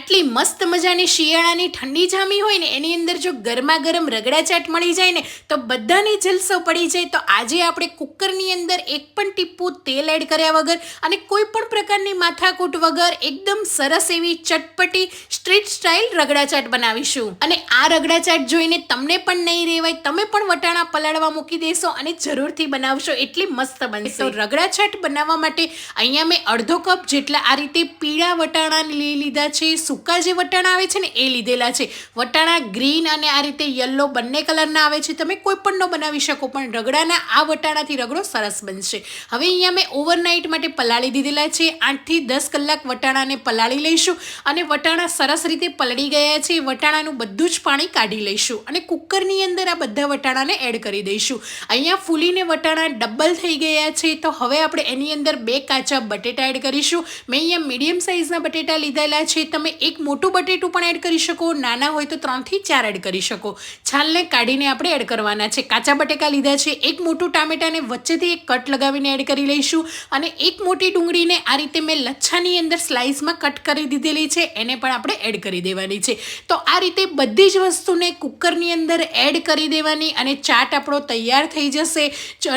આટલી મસ્ત મજાની શિયાળાની ઠંડી જામી હોય ને એની અંદર જો ગરમા ગરમ રગડા ચાટ મળી જાય ને તો બધાને જલસો પડી જાય। તો આજે આપણે કુકરની અંદર એક પણ ટીપું તેલ એડ કર્યા વગર અને કોઈ પણ પ્રકારની માથાકૂટ વગર એકદમ સરસ એવી ચટપટી સ્ટ્રીટ સ્ટાઇલ રગડા ચાટ બનાવીશું। અને આ રગડા ચાટ જોઈને તમને પણ નહીં રહેવાય, તમે પણ વટાણા પલાળવા મૂકી દેશો અને જરૂરથી બનાવશો, એટલી મસ્ત બનશે। તો રગડા ચાટ બનાવવા માટે અહીંયા મેં અડધો કપ જેટલા આ રીતે પીળા વટાણા લઈ લીધા છે। સૂકા જે વટાણા આવે છે ને એ લીધેલા છે। વટાણા ગ્રીન અને આ રીતે યલો બંને કલરના આવે છે, તમે કોઈ પણ નો બનાવી શકો, પણ રગડાના આ વટાણાથી રગડો સરસ બનશે। હવે અહીંયા મેં ઓવરનાઇટ માટે પલાળી દીધેલા છે, 8 થી 10 કલાક વટાણાને પલાળી લઈશું અને વટાણા સરસ રીતે પલળી ગયા છે। વટાણાનું બધું જ પાણી કાઢી લઈશું અને કુકરની અંદર આ બધા વટાણાને એડ કરી દઈશું। અહીંયા ફૂલીને વટાણા ડબલ થઈ ગયા છે, તો હવે આપણે એની અંદર 2 કાચા બટેટા એડ કરીશું। મેં અહીંયા મીડિયમ સાઇઝના બટેટા લીધેલા છે, તમે એક મોટું બટેટું પણ એડ કરી શકો, નાના હોય તો 3 થી 4 એડ કરી શકો। છાલને કાઢીને આપણે એડ કરવાના છે। કાચા બટેકા લીધા છે, એક મોટું ટામેટાને વચ્ચેથી એક કટ લગાવીને એડ કરી લઈશું અને એક મોટી ડુંગળીને આ રીતે મેં લચ્છાની અંદર સ્લાઇસમાં કટ કરી દીધેલી છે, એને પણ આપણે એડ કરી દેવાની છે। તો આ રીતે બધી જ વસ્તુને કુકરની અંદર એડ કરી દેવાની અને ચાટ આપણો તૈયાર થઈ જશે।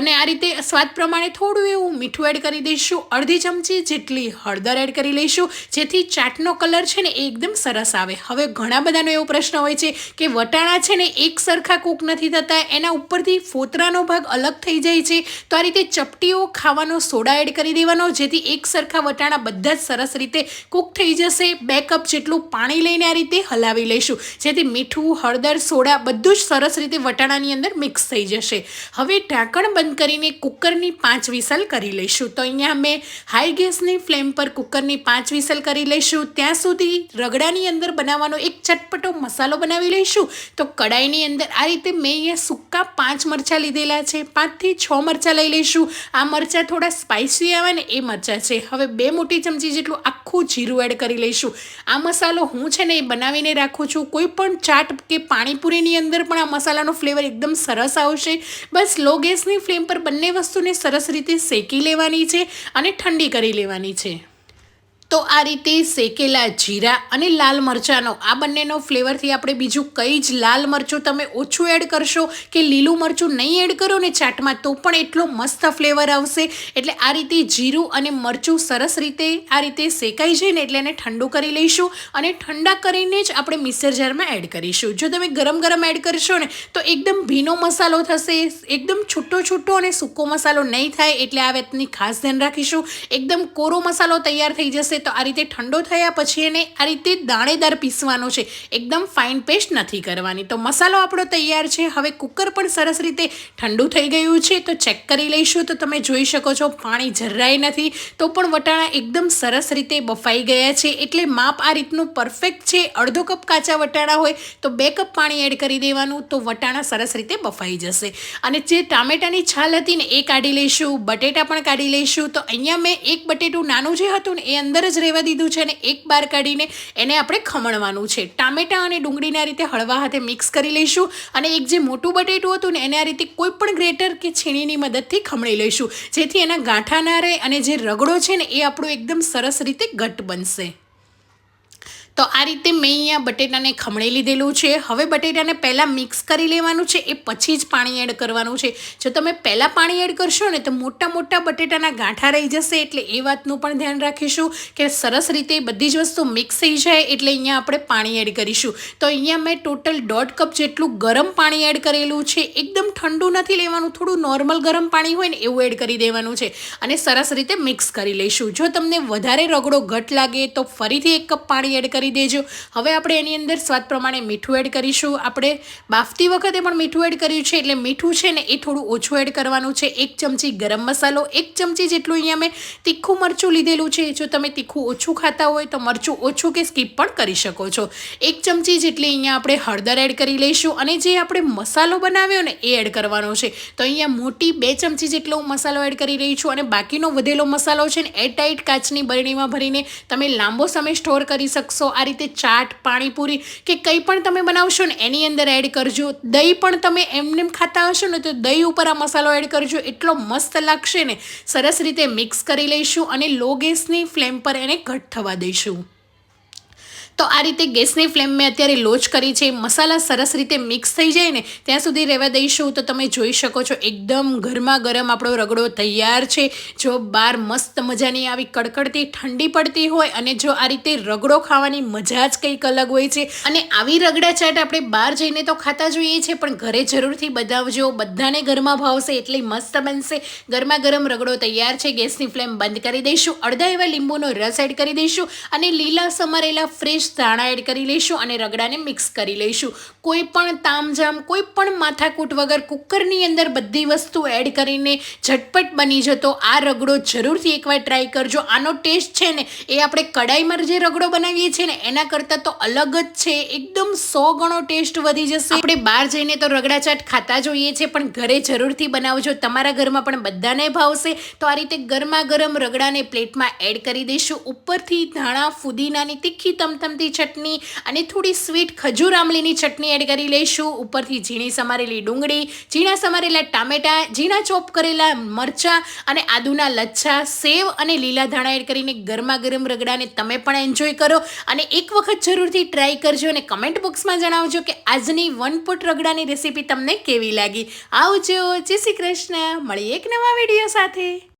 અને આ રીતે સ્વાદ પ્રમાણે થોડું એવું મીઠું એડ કરી દઈશું, અડધી ચમચી જેટલી હળદર એડ કરી લઈશું, જેથી ચાટનો કલર છે ને એ એકદમ સરસ આવે। હવે ઘણા બધાનો એવો પ્રશ્ન હોય છે કે વટાણા છે ને એક સરખા કૂક નથી થતા, એના ઉપરથી ફોતરાનો ભાગ અલગ થઈ જાય છે, તો આ રીતે ચપટીઓ ખાવાનો સોડા એડ કરી દેવાનો, જેથી એક સરખા વટાણા બધા જ સરસ રીતે કૂક થઈ જશે। 2 કપ જેટલું પાણી લઈને આ રીતે હલાવી લઈશું, જેથી મીઠું, હળદર, સોડા બધું જ સરસ રીતે વટાણાની અંદર મિક્સ થઈ જશે। હવે ઢાંકણ બંધ કરીને કુકરની 5 વિસલ કરી લઈશું। તો અહીંયા મેં હાઈ ગેસની ફ્લેમ પર કુકરની 5 વિસલ કરી લઈશું। ત્યાં સુધી રગડાની અંદર બનાવવાનો એક ચટપટો મસાલો બનાવી લઈશું। તો કડાઈની અંદર આ રીતે મેં અહીંયા સૂકા 5 મરચાં લીધેલા છે, 5 થી 6 મરચાં લઈ લઈશું। આ મરચાં થોડા સ્પાઇસી આવે ને એ મરચાં છે। હવે 2 મોટી ચમચી જેટલું આખું જીરું એડ કરી લઈશું। આ મસાલો હું છે ને એ બનાવીને રાખું છું, કોઈ પણ ચાટ કે પાણીપુરીની અંદર પણ આ મસાલાનો ફ્લેવર એકદમ સરસ આવશે। બસ લો ગેસની ફ્લેમ પર બંને વસ્તુને સરસ રીતે શેકી લેવાની છે અને ઠંડી કરી લેવાની છે। તો આ રીતે શેકેલા જીરા અને લાલ મરચાંનો આ બંનેનો ફ્લેવરથી આપણે બીજું કંઈ જ લાલ મરચું તમે ઓછું એડ કરશો કે લીલું મરચું નહીં એડ કરો ને ચાટમાં તો પણ એટલો મસ્ત ફ્લેવર આવશે। એટલે આ રીતે જીરું અને મરચું સરસ રીતે આ રીતે શેકાઈ જાય ને એટલે એને ઠંડુ કરી લઈશું અને ઠંડા કરીને જ આપણે મિક્સર જારમાં એડ કરીશું। જો તમે ગરમ ગરમ એડ કરશો ને તો એકદમ ભીનો મસાલો થશે, એકદમ છૂટો છૂટો અને સૂકો મસાલો નહીં થાય, એટલે આ વાતની ખાસ ધ્યાન રાખીશું। એકદમ કોરો મસાલો તૈયાર થઈ જશે। તો આ રીતે ઠંડો થયા પછી એને આ રીતે દાણેદાર પીસવાનો છે, એકદમ ફાઇન પેસ્ટ નથી કરવાની। તો મસાલો આપણો તૈયાર છે। હવે કુકર પણ સરસ રીતે ઠંડુ થઈ ગયું છે, તો ચેક કરી લઈશું। તો તમે જોઈ શકો છો પાણી જરાય નથી, તો પણ વટાણા એકદમ સરસ રીતે બફાઈ ગયા છે, એટલે માપ આ રીતનું પરફેક્ટ છે। અડધો કપ કાચા વટાણા હોય તો 2 કપ પાણી એડ કરી દેવાનું, તો વટાણા સરસ રીતે બફાઈ જશે। અને જે ટામેટાની છાલ હતી ને એ કાઢી લઈશું, બટેટા પણ કાઢી લઈશું। તો અહીંયા મેં એક બટેટું નાનું જે હતું ને એ અંદર જ રહેવા દીધું છે અને એક બાર કાઢીને એને આપણે ખમણવાનું છે। ટામેટા અને ડુંગળીને આ રીતે હળવા હાથે મિક્સ કરી લઈશું અને એક જે મોટું બટેટું હતું ને એને આ રીતે કોઈ પણ ગ્રેટર કે છીણીની મદદથી ખમણી લઈશું, જેથી એના ગાંઠા ના રહે અને જે રગડો છે ને એ આપણો એકદમ સરસ રીતે ઘટ્ટ બનશે। તો આ રીતે મેં અહીંયા બટેટાને ખમણી લીધેલું છે। હવે બટેટાને પહેલાં મિક્સ કરી લેવાનું છે, એ પછી જ પાણી એડ કરવાનું છે। જો તમે પહેલાં પાણી એડ કરશો ને તો મોટા મોટા બટેટાના ગાંઠા રહી જશે, એટલે એ વાતનું પણ ધ્યાન રાખીશું કે સરસ રીતે બધી જ વસ્તુ મિક્સ થઈ જાય, એટલે અહીંયા આપણે પાણી એડ કરીશું। તો અહીંયા મેં ટોટલ 1.5 કપ જેટલું ગરમ પાણી એડ કરેલું છે, એકદમ ઠંડુ નથી લેવાનું, થોડું નોર્મલ ગરમ પાણી હોય ને એવું એડ કરી દેવાનું છે અને સરસ રીતે મિક્સ કરી લઈશું। જો તમને વધારે રગડો ઘટ લાગે તો ફરીથી 1 કપ પાણી એડ કરી દેજો। હવે આપણે એની અંદર સ્વાદ પ્રમાણે મીઠું એડ કરીશું। આપણે બાફતી વખતે પણ મીઠું એડ કર્યું છે, એટલે મીઠું છે ને એ થોડું ઓછું એડ કરવાનું છે। 1 ચમચી ગરમ મસાલો, 1 ચમચી જેટલું અહીંયા મેં તીખું મરચું લીધેલું છે, જો તમે તીખું ઓછું ખાતા હોય તો મરચું ઓછું કે સ્કીપ પણ કરી શકો છો। 1 ચમચી જેટલી અહીંયા આપણે હળદર એડ કરી લઈશું અને જે આપણે મસાલો બનાવ્યો ને એ એડ કરવાનો છે। તો અહીંયા મોટી 2 ચમચી જેટલો મસાલો એડ કરી રહી છું અને બાકીનો વધેલો મસાલો છે ને એરટાઇટ કાચની બરણીમાં ભરીને તમે લાંબો સમય સ્ટોર કરી શકશો। આ રીતે ચાટ, પાણીપુરી કે કંઈ પણ તમે બનાવશો ને એની અંદર એડ કરજો। દહીં પણ તમે એમને ખાતા હશો ને તો દહીં ઉપર આ મસાલો એડ કરજો, એટલો મસ્ત લાગશે ને। સરસ રીતે મિક્સ કરી લઈશું અને લો ગેસની ફ્લેમ પર એને ઘટ્ટ થવા દઈશું। તો આ રીતે ગેસની ફ્લેમ મેં અત્યારે લો જ કરી છે. મસાલા સરસ રીતે મિક્સ થઈ જાય ને ત્યાં સુધી રહેવા દઈશું. તો તમે જોઈ શકો છો એકદમ ગરમા ગરમ આપણો રગડો તૈયાર છે. જો બહાર મસ્ત મજાની આવી કડકડતી ઠંડી પડતી હોય અને જો આ રીતે રગડો ખાવાની મજા જ કંઈક અલગ હોય છે. અને આવી રગડા ચાટ આપણે બહાર જઈને તો ખાતા જોઈએ છે, પણ ઘરે જરૂરથી બનાવજો. બધાને ઘરમાં ભાવશે એટલી મસ્ત બનશે. ગરમા ગરમ રગડો તૈયાર છે. ગેસની ફ્લેમ બંધ કરી દઈશું. અડધા એવા લીંબુનો રસ એડ કરી દઈશું અને લીલા સમારેલા ફ્રેશ ધાણા એડ કરી લઈશું અને રગડાને મિક્સ કરી લઈશું. કોઈ પણ તામઝામ, કોઈ પણ માથાકૂટ વગર કુકરની અંદર બધી વસ્તુ એડ કરીને ઝટપટ બની જતો આ રગડો જરૂરથી એકવાર ટ્રાય કરજો. આનો ટેસ્ટ છે ને એ આપણે કડાઈમાં જે રગડો બનાવીએ છીએ ને એના કરતાં તો અલગ જ છે. એકદમ 100 ગણો ટેસ્ટ વધી જશે. આપણે બહાર જઈને તો રગડા ચાટ ખાતા જોઈએ છે, પણ ઘરે જરૂરથી બનાવજો. તમારા ઘરમાં પણ બધાને ભાવશે. તો આ રીતે ગરમા ગરમ રગડાને પ્લેટમાં એડ કરી દઈશું. ઉપરથી ધાણા, ફુદીનાની તીખી તમતમતી ચટણી અને થોડી સ્વીટ ખજૂર આમલીની ચટણી એડ કરી લઈશું. ઉપરથી ઝીણી સમારેલી ડુંગળી, ઝીણા સમારેલા ટામેટા, ઝીણા ચોપ કરેલા મરચાં અને આદુના લચ્છા, સેવ અને લીલા ધાણા એડ કરીને ગરમા ગરમ રગડાને તમે પણ એન્જોય કરો અને એક વખત જરૂરથી ટ્રાય કરજો અને કમેન્ટ બોક્સમાં જણાવજો કે આજની વન પોટ રગડાની રેસીપી તમને કેવી લાગી. આવજો. જય શ્રી કૃષ્ણ. મળીએ એક નવા વિડીયો સાથે.